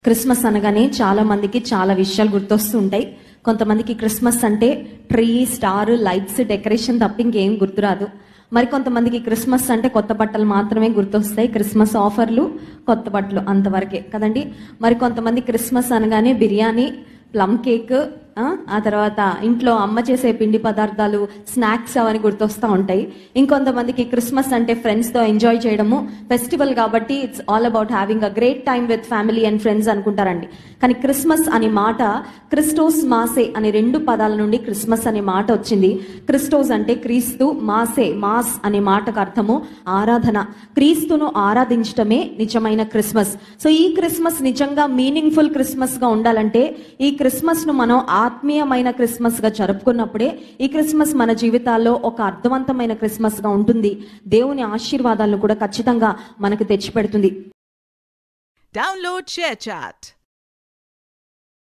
Christmas అనగానే చాలా మందికి చాలా విషయాలు గుర్తొస్తూ ఉంటాయి. కొంతమందికి క్రిస్మస్ అంటే ట్రీ, స్టార్, లైట్స్, డెకరేషన్ తప్ప ఇంకేం గుర్తురాదు. మరి కొంతమందికి క్రిస్మస్ అంటే కొత్త బట్టలు మాత్రమే గుర్తొస్తాయి. క్రిస్మస్ ఆఫర్లు, కొత్త బట్టలు అంతవరకే కదండి. మరి కొంతమంది క్రిస్మస్ అనగానే బిర్యానీ, ప్లమ్ కేక్, ఆ తర్వాత ఇంట్లో అమ్మ చేసే పిండి పదార్థాలు, స్నాక్స్ అవన్నీ గుర్తొస్తూ ఉంటాయి. ఇంకొంతమందికి క్రిస్మస్ అంటే ఫ్రెండ్స్తో ఎంజాయ్ చేయడము, ఫెస్టివల్ కాబట్టి it's all about having a great time with family and friends అనుకుంటారండి. కానీ క్రిస్మస్ అనే మాట క్రిస్టోస్ మాసే అనే 2 పదాల నుండి క్రిస్మస్ అనే మాట వచ్చింది. క్రిస్టోస్ అంటే క్రీస్తు, మాసే మాస్ అనే మాటకు అర్థము ఆరాధన. క్రీస్తును ఆరాధించటమే నిజమైన క్రిస్మస్. సో ఈ క్రిస్మస్ నిజంగా మీనింగ్ఫుల్ క్రిస్మస్ గా ఉండాలంటే ఈ క్రిస్మస్ ను మనం ఆత్మీయమైన క్రిస్మస్ గా జరుపుకున్నప్పుడే ఈ క్రిస్మస్ మన జీవితాల్లో ఒక అర్థవంతమైన క్రిస్మస్ గా ఉంటుంది. దేవుని ఆశీర్వాదాలను కూడా ఖచ్చితంగా మనకు తెచ్చిపెడుతుంది. Download ShareChat.